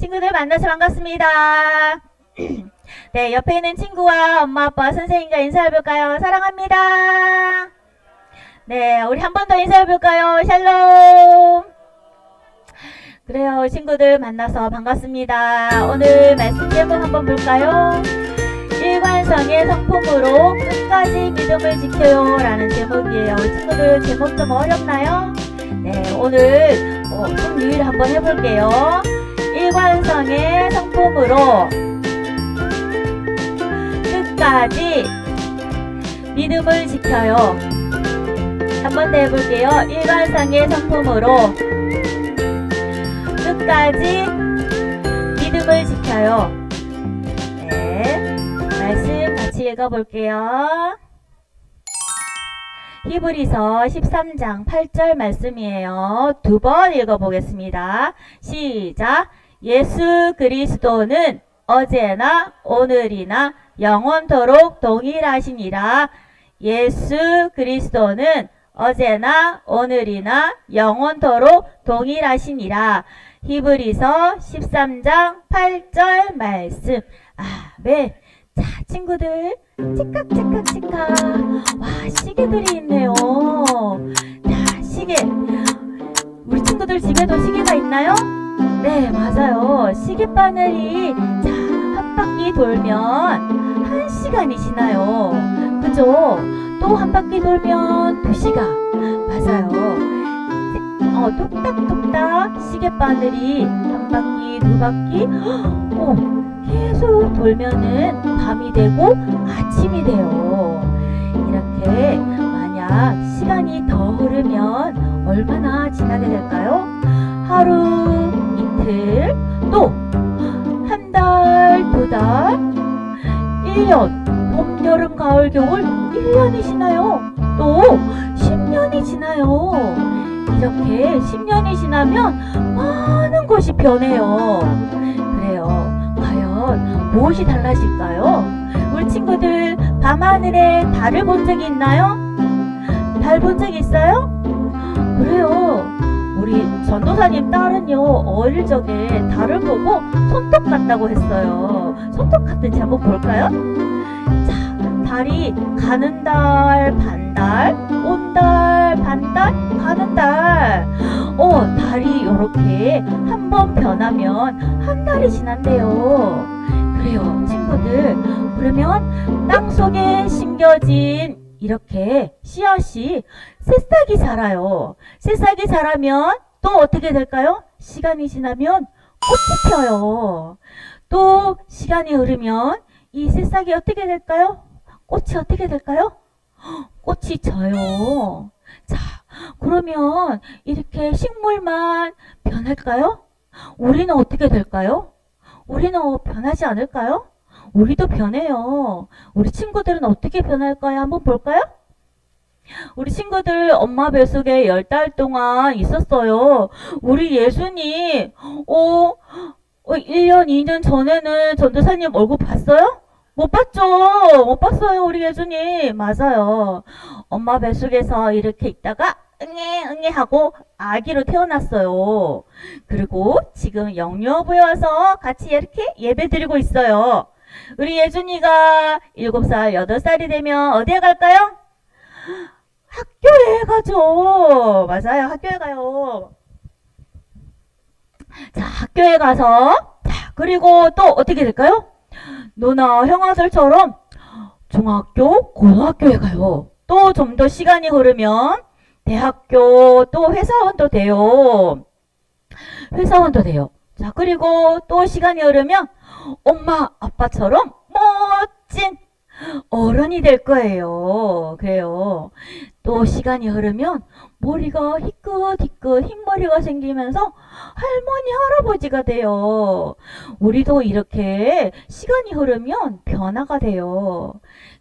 친구들 만나서 반갑습니다. 네, 옆에 있는 친구와 엄마, 아빠, 선생님과 인사해볼까요? 사랑합니다. 네, 우리 한 번 더 인사해볼까요? 샬롬. 그래요, 친구들 만나서 반갑습니다. 오늘 말씀 제목 한번 볼까요? 일관성의 성품으로 끝까지 믿음을 지켜요 라는 제목이에요. 친구들 제목 좀 어렵나요? 네, 오늘 좀 한번 해볼게요. 일관성의 성품으로 끝까지 믿음을 지켜요. 한 번 더 해볼게요. 일관성의 성품으로 끝까지 믿음을 지켜요. 네, 말씀 같이 읽어볼게요. 히브리서 13장 8절 말씀이에요. 두 번 읽어보겠습니다. 시작. 예수 그리스도는 어제나 오늘이나 영원토록 동일하시니라. 예수 그리스도는 어제나 오늘이나 영원토록 동일하시니라. 히브리서 13장 8절 말씀. 아멘. 자, 친구들 찌깍찌깍찌깍. 와, 시계들이 있네요. 자, 시계. 우리 친구들 집에도 시계가 있나요? 네, 맞아요. 시계바늘이 자, 한 바퀴 돌면 1시간이 지나요. 그죠? 또 한 바퀴 돌면 2시간. 맞아요. 뚝딱뚝딱 시계바늘이 한 바퀴, 두 바퀴 계속 돌면은 밤이 되고 아침이 돼요. 이렇게 만약 시간이 더 흐르면 얼마나 지나게 될까요? 하루, 이틀, 또 한 달, 두 달, 1년, 봄, 여름, 가을, 겨울 1년이 지나요. 또 10년이 지나요. 이렇게 10년이 지나면 많은 것이 변해요. 그래요. 과연 무엇이 달라질까요? 우리 친구들 밤하늘에 달을 본 적이 있나요? 달 본 적 있어요? 그래요. 우리 전도사님 딸은요, 어릴 적에 달을 보고 손톱 같다고 했어요. 손톱 같은지 한번 볼까요? 자, 달이 가는 달, 반달, 온 달, 반달, 가는 달. 달이 이렇게 한 번 변하면 한 달이 지난대요. 그래요, 친구들. 그러면 땅 속에 심겨진 이렇게 씨앗이 새싹이 자라요. 새싹이 자라면 또 어떻게 될까요? 시간이 지나면 꽃이 펴요. 또 시간이 흐르면 이 새싹이 어떻게 될까요? 꽃이 어떻게 될까요? 꽃이 져요. 자, 그러면 이렇게 식물만 변할까요? 우리는 어떻게 될까요? 우리는 변하지 않을까요? 우리도 변해요. 우리 친구들은 어떻게 변할까요? 한번 볼까요? 우리 친구들 엄마 뱃속에 10달 동안 있었어요. 우리 예수님 1년, 2년 전에는 전도사님 얼굴 봤어요? 못 봤죠? 못 봤어요, 우리 예수님. 맞아요. 엄마 뱃속에서 이렇게 있다가 응애 하고 아기로 태어났어요. 그리고 지금 영유아부에 와서 같이 이렇게 예배 드리고 있어요. 우리 예준이가 7살, 8살이 되면 어디에 갈까요? 학교에 가죠. 맞아요. 학교에 가요. 자, 학교에 가서 그리고 또 어떻게 될까요? 누나, 형아들처럼 중학교, 고등학교에 가요. 또 좀 더 시간이 흐르면 대학교, 또 회사원도 돼요. 회사원도 돼요. 자, 그리고 또 시간이 흐르면 엄마, 아빠처럼 멋진 어른이 될 거예요. 그래요. 또 시간이 흐르면 머리가 희끗희끗 흰머리가 생기면서 할머니, 할아버지가 돼요. 우리도 이렇게 시간이 흐르면 변화가 돼요.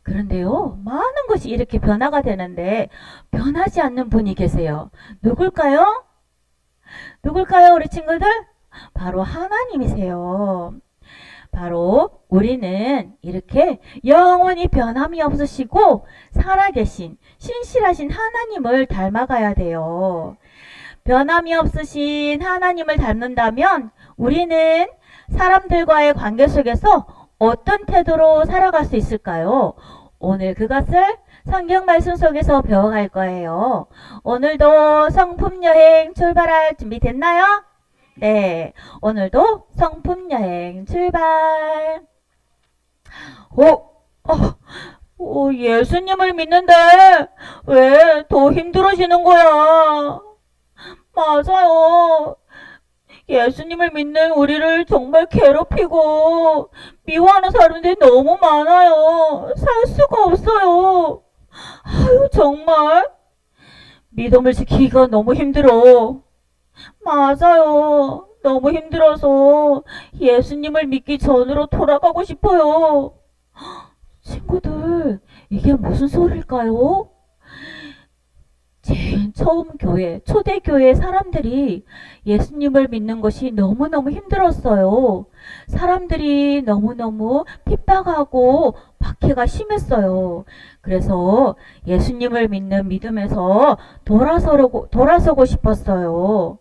그런데요, 많은 것이 이렇게 변화가 되는데 변하지 않는 분이 계세요. 누굴까요? 누굴까요, 우리 친구들? 바로 하나님이세요. 바로 우리는 이렇게 영원히 변함이 없으시고 살아계신 신실하신 하나님을 닮아가야 돼요. 변함이 없으신 하나님을 닮는다면 우리는 사람들과의 관계 속에서 어떤 태도로 살아갈 수 있을까요? 오늘 그것을 성경 말씀 속에서 배워갈 거예요. 오늘도 성품 여행 출발할 준비 됐나요? 네, 오늘도 성품 여행 출발. 예수님을 믿는데 왜 더 힘들어지는 거야? 맞아요. 예수님을 믿는 우리를 정말 괴롭히고 미워하는 사람들이 너무 많아요. 살 수가 없어요. 아유, 정말 믿음을 지키기가 너무 힘들어. 맞아요. 너무 힘들어서 예수님을 믿기 전으로 돌아가고 싶어요. 친구들, 이게 무슨 소리일까요? 제일 처음 교회, 초대교회 사람들이 예수님을 믿는 것이 너무너무 힘들었어요. 사람들이 너무너무 핍박하고 박해가 심했어요. 그래서 예수님을 믿는 믿음에서 돌아서고 싶었어요.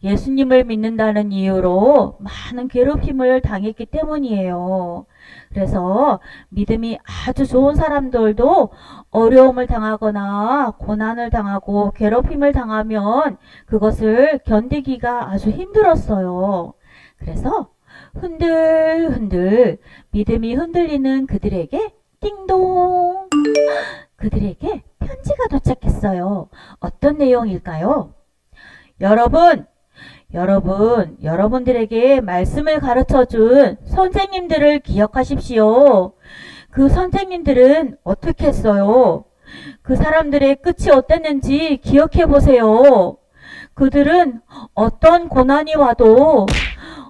예수님을 믿는다는 이유로 많은 괴롭힘을 당했기 때문이에요. 그래서 믿음이 아주 좋은 사람들도 어려움을 당하거나 고난을 당하고 괴롭힘을 당하면 그것을 견디기가 아주 힘들었어요. 그래서 흔들흔들 믿음이 흔들리는 그들에게 띵동! 그들에게 편지가 도착했어요. 어떤 내용일까요? 여러분들에게 말씀을 가르쳐 준 선생님들을 기억하십시오. 그 선생님들은 어떻게 했어요? 그 사람들의 끝이 어땠는지 기억해 보세요. 그들은 어떤 고난이 와도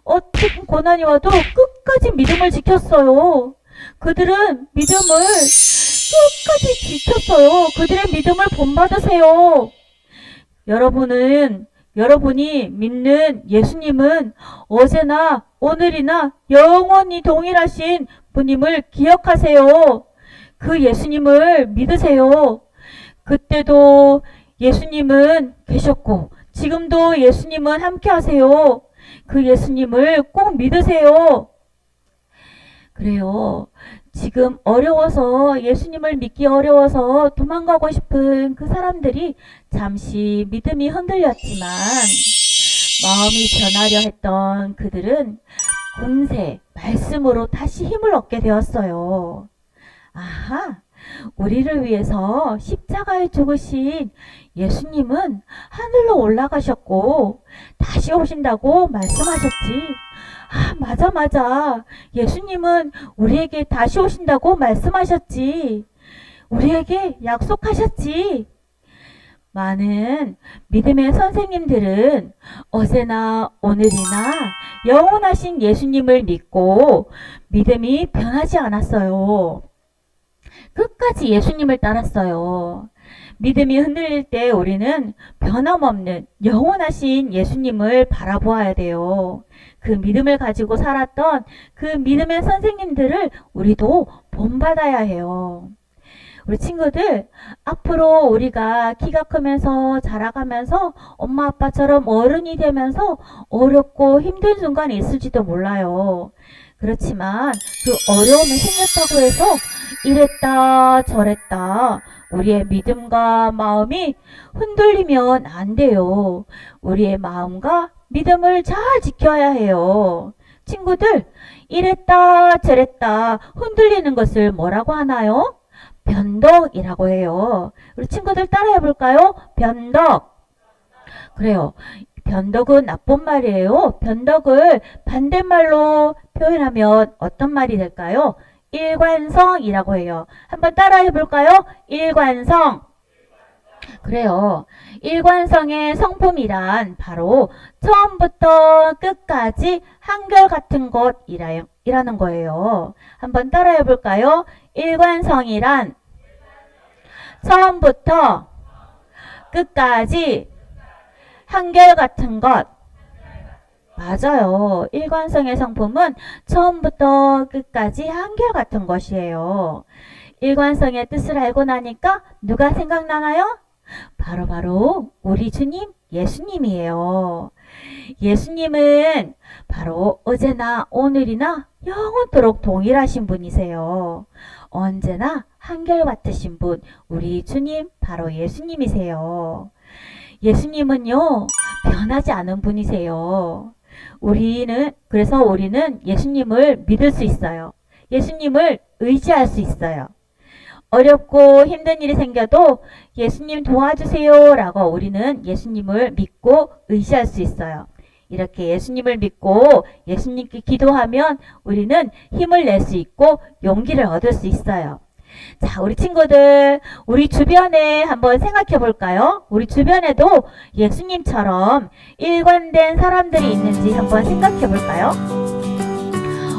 끝까지 믿음을 지켰어요. 그들은 믿음을 끝까지 지켰어요. 그들의 믿음을 본받으세요. 여러분이 믿는 예수님은 어제나 오늘이나 영원히 동일하신 분임을 기억하세요. 그 예수님을 믿으세요. 그때도 예수님은 계셨고 지금도 예수님은 함께 하세요. 그 예수님을 꼭 믿으세요. 그래요. 지금 예수님을 믿기 어려워서 도망가고 싶은 그 사람들이 잠시 믿음이 흔들렸지만 마음이 변하려 했던 그들은 금세 말씀으로 다시 힘을 얻게 되었어요. 아하, 우리를 위해서 십자가에 죽으신 예수님은 하늘로 올라가셨고 다시 오신다고 말씀하셨지. 맞아. 예수님은 우리에게 다시 오신다고 말씀하셨지. 우리에게 약속하셨지. 많은 믿음의 선생님들은 어제나 오늘이나 영원하신 예수님을 믿고 믿음이 변하지 않았어요. 끝까지 예수님을 따랐어요. 믿음이 흔들릴 때 우리는 변함없는 영원하신 예수님을 바라보아야 돼요. 그 믿음을 가지고 살았던 그 믿음의 선생님들을 우리도 본받아야 해요. 우리 친구들, 앞으로 우리가 키가 크면서 자라가면서 엄마 아빠처럼 어른이 되면서 어렵고 힘든 순간이 있을지도 몰라요. 그렇지만 그 어려움이 생겼다고 해서 이랬다 저랬다 우리의 믿음과 마음이 흔들리면 안 돼요. 우리의 마음과 믿음을 잘 지켜야 해요. 친구들, 이랬다 저랬다 흔들리는 것을 뭐라고 하나요? 변덕이라고 해요. 우리 친구들 따라해 볼까요? 변덕. 그래요. 변덕은 나쁜 말이에요. 변덕을 반대말로 표현하면 어떤 말이 될까요? 일관성이라고 해요. 한번 따라해 볼까요? 일관성. 그래요. 일관성의 성품이란 바로 처음부터 끝까지 한결같은 것이라는 거예요. 한번 따라해 볼까요? 일관성이란 처음부터 끝까지 한결같은 것. 맞아요. 일관성의 성품은 처음부터 끝까지 한결같은 것이에요. 일관성의 뜻을 알고 나니까 누가 생각나나요? 바로 우리 주님 예수님이에요. 예수님은 바로 어제나 오늘이나 영원토록 동일하신 분이세요. 언제나 한결같으신 분, 우리 주님 바로 예수님이세요. 예수님은요, 변하지 않은 분이세요. 그래서 우리는 예수님을 믿을 수 있어요. 예수님을 의지할 수 있어요. 어렵고 힘든 일이 생겨도 예수님 도와주세요 라고 우리는 예수님을 믿고 의지할 수 있어요. 이렇게 예수님을 믿고 예수님께 기도하면 우리는 힘을 낼 수 있고 용기를 얻을 수 있어요. 자, 우리 친구들, 우리 주변에 한번 생각해 볼까요? 우리 주변에도 예수님처럼 일관된 사람들이 있는지 한번 생각해 볼까요?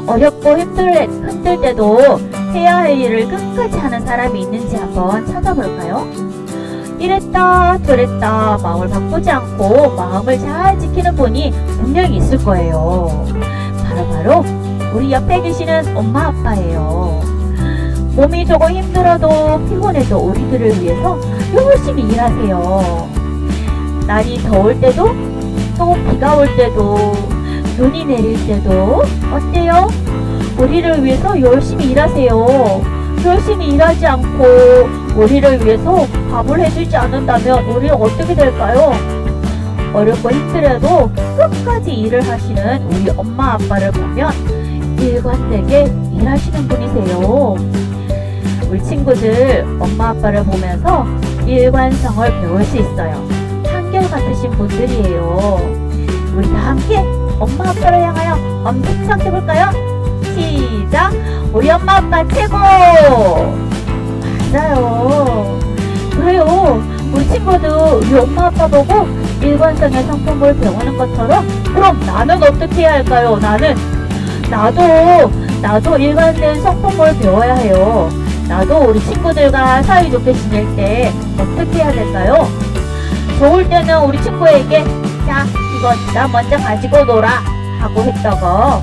어렵고 힘들 때도 해야 할 일을 끝까지 하는 사람이 있는지 한번 찾아볼까요? 이랬다 저랬다 마음을 바꾸지 않고 마음을 잘 지키는 분이 분명히 있을 거예요. 바로 우리 옆에 계시는 엄마 아빠예요. 몸이 조금 힘들어도 피곤해도 우리들을 위해서 열심히 일하세요. 날이 더울 때도 또 비가 올 때도 눈이 내릴 때도 어때요? 우리를 위해서 열심히 일하세요. 열심히 일하지 않고 우리를 위해서 밥을 해주지 않는다면 우리는 어떻게 될까요? 어렵고 힘들어도 끝까지 일을 하시는 우리 엄마 아빠를 보면 일관되게 일하시는 분이세요. 우리 친구들 엄마 아빠를 보면서 일관성을 배울 수 있어요. 한결같으신 분들이에요. 우리 다 함께 엄마 아빠를 향하여 엄지척 해볼까요? 시작! 우리 엄마 아빠 최고! 맞아요. 그래요. 우리 친구도 우리 엄마 아빠 보고 일관성의 성품을 배우는 것처럼 그럼 나는 어떻게 해야 할까요? 나도 일관된 성품을 배워야 해요. 나도 우리 친구들과 사이좋게 지낼 때 어떻게 해야 될까요? 좋을 때는 우리 친구에게 자, 이거 나 먼저 가지고 놀아 하고 했다가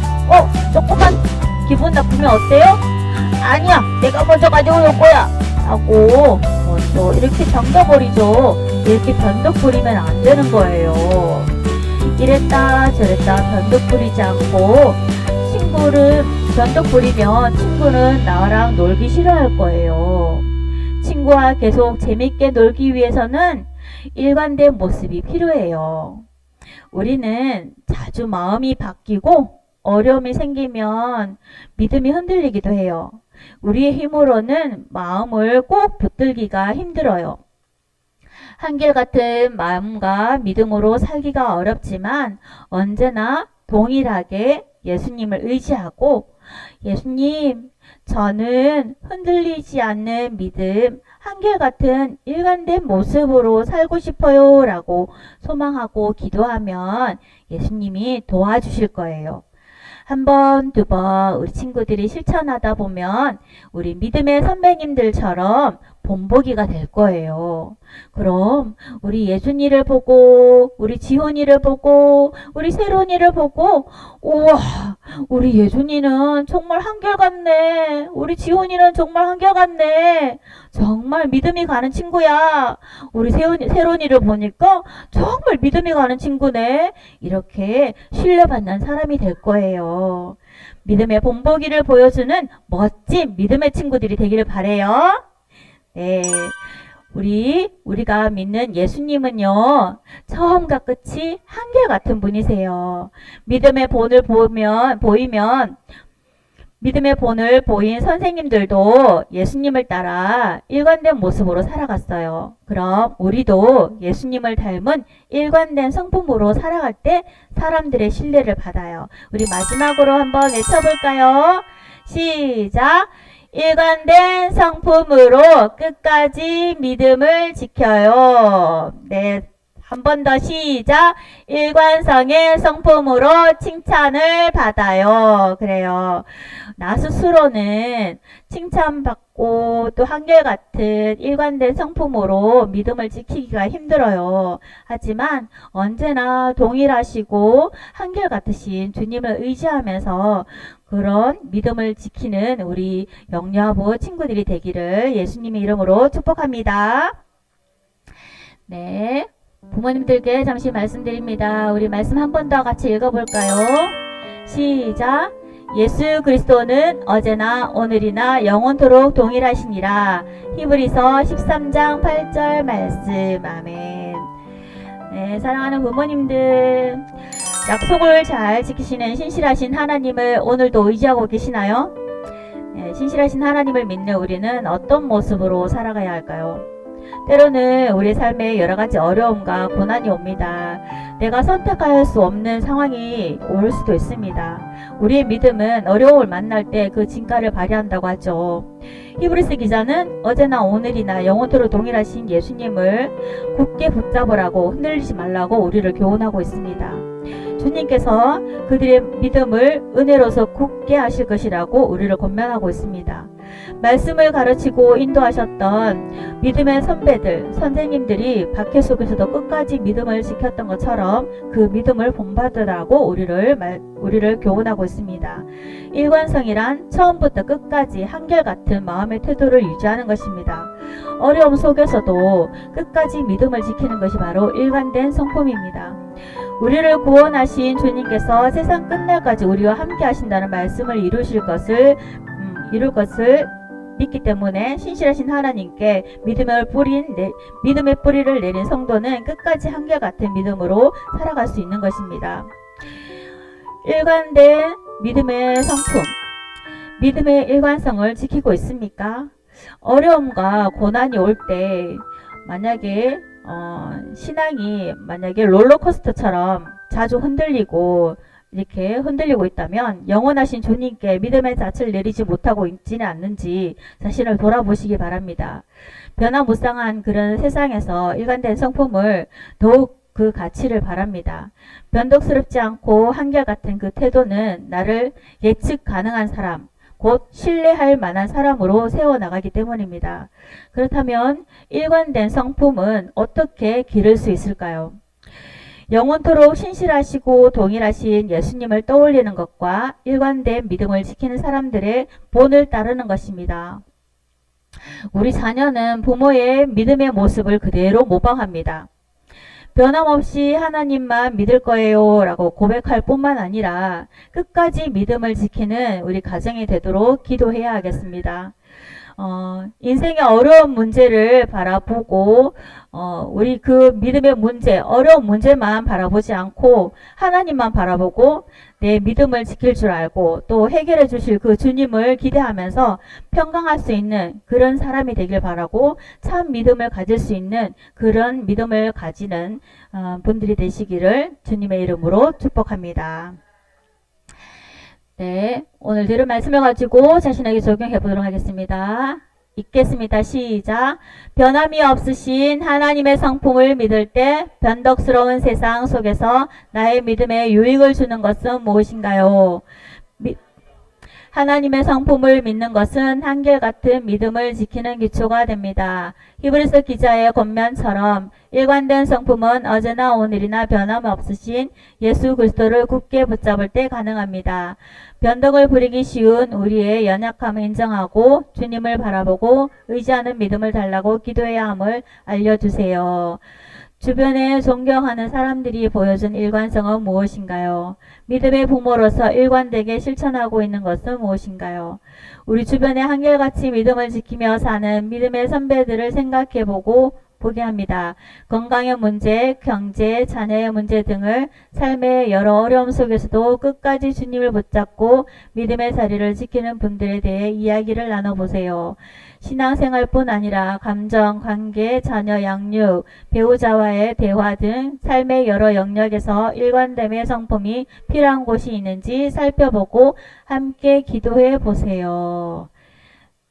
조금만 기분 나쁘면 어때요? 아니야, 내가 먼저 가지고 놀 거야 하고 먼저 이렇게 던져버리죠. 이렇게 변덕 부리면 안 되는 거예요. 이랬다 저랬다 변덕 부리지 않고 변덕 부리면 친구는 나랑 놀기 싫어할 거예요. 친구와 계속 재밌게 놀기 위해서는 일관된 모습이 필요해요. 우리는 자주 마음이 바뀌고 어려움이 생기면 믿음이 흔들리기도 해요. 우리의 힘으로는 마음을 꼭 붙들기가 힘들어요. 한결같은 마음과 믿음으로 살기가 어렵지만 언제나 동일하게 예수님을 의지하고 예수님, 저는 흔들리지 않는 믿음, 한결같은 일관된 모습으로 살고 싶어요 라고 소망하고 기도하면 예수님이 도와주실 거예요. 한 번, 두 번 우리 친구들이 실천하다 보면 우리 믿음의 선배님들처럼 본보기가 될 거예요. 그럼 우리 예준이를 보고 우리 지훈이를 보고 우리 세론이를 보고 우와, 우리 예준이는 정말 한결같네. 우리 지훈이는 정말 한결같네. 정말 믿음이 가는 친구야. 우리 세론이를 보니까 정말 믿음이 가는 친구네. 이렇게 신뢰받는 사람이 될 거예요. 믿음의 본보기를 보여주는 멋진 믿음의 친구들이 되기를 바래요. 네, 우리가 믿는 예수님은요, 처음과 끝이 한결같은 분이세요. 믿음의 본을 보인 선생님들도 예수님을 따라 일관된 모습으로 살아갔어요. 그럼 우리도 예수님을 닮은 일관된 성품으로 살아갈 때 사람들의 신뢰를 받아요. 우리 마지막으로 한번 외쳐볼까요? 시작! 일관된 성품으로 끝까지 믿음을 지켜요. 네, 한 번 더 시작. 일관성의 성품으로 칭찬을 받아요. 그래요. 나 스스로는 칭찬받고 또 한결같은 일관된 성품으로 믿음을 지키기가 힘들어요. 하지만 언제나 동일하시고 한결같으신 주님을 의지하면서 그런 믿음을 지키는 우리 영유아부 친구들이 되기를 예수님의 이름으로 축복합니다. 네. 부모님들께 잠시 말씀드립니다. 우리 말씀 한 번 더 같이 읽어볼까요? 시작. 예수 그리스도는 어제나 오늘이나 영원토록 동일하시니라. 히브리서 13장 8절 말씀. 아멘. 네, 사랑하는 부모님들, 약속을 잘 지키시는 신실하신 하나님을 오늘도 의지하고 계시나요? 네, 신실하신 하나님을 믿는 우리는 어떤 모습으로 살아가야 할까요? 때로는 우리 삶에 여러가지 어려움과 고난이 옵니다. 내가 선택할 수 없는 상황이 올 수도 있습니다. 우리의 믿음은 어려움을 만날 때 그 진가를 발휘한다고 하죠. 히브리서 기자는 어제나 오늘이나 영원토록 동일하신 예수님을 굳게 붙잡으라고 흔들리지 말라고 우리를 교훈하고 있습니다. 주님께서 그들의 믿음을 은혜로서 굳게 하실 것이라고 우리를 권면하고 있습니다. 말씀을 가르치고 인도하셨던 믿음의 선배들, 선생님들이 박해 속에서도 끝까지 믿음을 지켰던 것처럼 그 믿음을 본받으라고 우리를 교훈하고 있습니다. 일관성이란 처음부터 끝까지 한결같은 마음의 태도를 유지하는 것입니다. 어려움 속에서도 끝까지 믿음을 지키는 것이 바로 일관된 성품입니다. 우리를 구원하신 주님께서 세상 끝날까지 우리와 함께 하신다는 말씀을 이룰 것을 믿기 때문에 신실하신 하나님께 믿음의 뿌리를 내린 성도는 끝까지 한결같은 믿음으로 살아갈 수 있는 것입니다. 일관된 믿음의 성품, 믿음의 일관성을 지키고 있습니까? 어려움과 고난이 올 때 만약에 신앙이 만약에 롤러코스터처럼 자주 이렇게 흔들리고 있다면 영원하신 주님께 믿음의 닻을 내리지 못하고 있지는 않는지 자신을 돌아보시기 바랍니다. 변화무쌍한 그런 세상에서 일관된 성품을 더욱 그 가치를 바랍니다. 변덕스럽지 않고 한결같은 그 태도는 나를 예측 가능한 사람, 곧 신뢰할 만한 사람으로 세워나가기 때문입니다. 그렇다면 일관된 성품은 어떻게 기를 수 있을까요? 영원토록 신실하시고 동일하신 예수님을 떠올리는 것과 일관된 믿음을 지키는 사람들의 본을 따르는 것입니다. 우리 자녀는 부모의 믿음의 모습을 그대로 모방합니다. 변함없이 하나님만 믿을 거예요 라고 고백할 뿐만 아니라 끝까지 믿음을 지키는 우리 가정이 되도록 기도해야 하겠습니다. 인생의 어려운 문제를 바라보고 우리 그 믿음의 문제, 어려운 문제만 바라보지 않고 하나님만 바라보고 내 믿음을 지킬 줄 알고 또 해결해 주실 그 주님을 기대하면서 평강할 수 있는 그런 사람이 되길 바라고 참 믿음을 가질 수 있는 그런 믿음을 가지는 분들이 되시기를 주님의 이름으로 축복합니다. 네, 오늘 들은 말씀을 가지고 자신에게 적용해 보도록 하겠습니다. 읽겠습니다. 시작. 변함이 없으신 하나님의 성품을 믿을 때 변덕스러운 세상 속에서 나의 믿음에 유익을 주는 것은 무엇인가요? 하나님의 성품을 믿는 것은 한결같은 믿음을 지키는 기초가 됩니다. 히브리서 기자의 권면처럼 일관된 성품은 어제나 오늘이나 변함없으신 예수 그리스도를 굳게 붙잡을 때 가능합니다. 변덕을 부리기 쉬운 우리의 연약함을 인정하고 주님을 바라보고 의지하는 믿음을 달라고 기도해야 함을 알려주세요. 주변에 존경하는 사람들이 보여준 일관성은 무엇인가요? 믿음의 부모로서 일관되게 실천하고 있는 것은 무엇인가요? 우리 주변에 한결같이 믿음을 지키며 사는 믿음의 선배들을 생각해보고 보게 합니다. 건강의 문제, 경제, 자녀의 문제 등을 삶의 여러 어려움 속에서도 끝까지 주님을 붙잡고 믿음의 자리를 지키는 분들에 대해 이야기를 나눠보세요. 신앙생활뿐 아니라 감정, 관계, 자녀 양육, 배우자와의 대화 등 삶의 여러 영역에서 일관됨의 성품이 필요한 곳이 있는지 살펴보고 함께 기도해 보세요.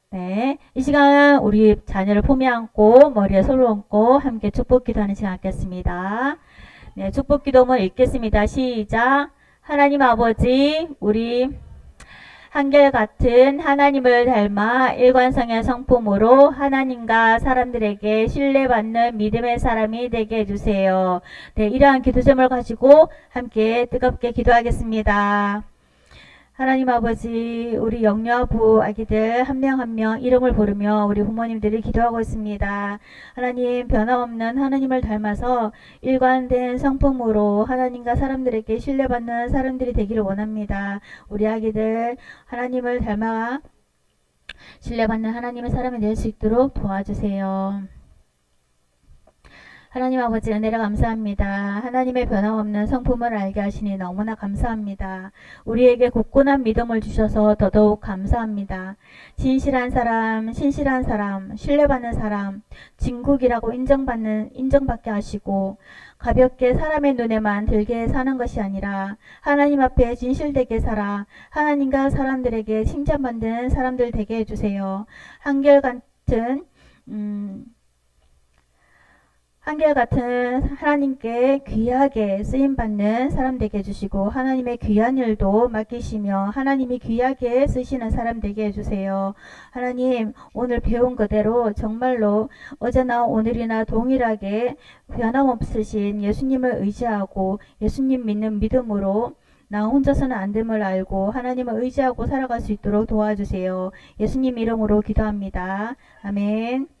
네, 이 시간 우리 자녀를 품에 안고 머리에 손을 얹고 함께 축복 기도하는 시간 갖겠습니다. 네, 축복 기도문 읽겠습니다. 시작. 하나님 아버지, 우리 한결같은 하나님을 닮아 일관성의 성품으로 하나님과 사람들에게 신뢰받는 믿음의 사람이 되게 해주세요. 네, 이러한 기도 제목을 가지고 함께 뜨겁게 기도하겠습니다. 하나님 아버지, 우리 영유아부 아기들 한 명 한 명 이름을 부르며 우리 부모님들이 기도하고 있습니다. 하나님, 변함없는 하나님을 닮아서 일관된 성품으로 하나님과 사람들에게 신뢰받는 사람들이 되기를 원합니다. 우리 아기들 하나님을 닮아 신뢰받는 하나님의 사람이 될 수 있도록 도와주세요. 하나님 아버지, 은혜를 감사합니다. 하나님의 변함없는 성품을 알게 하시니 너무나 감사합니다. 우리에게 굳건한 믿음을 주셔서 더더욱 감사합니다. 진실한 사람, 신실한 사람, 신뢰받는 사람, 진국이라고 인정받게 하시고 가볍게 사람의 눈에만 들게 사는 것이 아니라 하나님 앞에 진실되게 살아 하나님과 사람들에게 칭찬받는 사람들 되게 해주세요. 한결같은 하나님께 귀하게 쓰임받는 사람 되게 해주시고 하나님의 귀한 일도 맡기시며 하나님이 귀하게 쓰시는 사람 되게 해주세요. 하나님, 오늘 배운 그대로 정말로 어제나 오늘이나 동일하게 변함없으신 예수님을 의지하고 예수님 믿는 믿음으로 나 혼자서는 안 됨을 알고 하나님을 의지하고 살아갈 수 있도록 도와주세요. 예수님 이름으로 기도합니다. 아멘.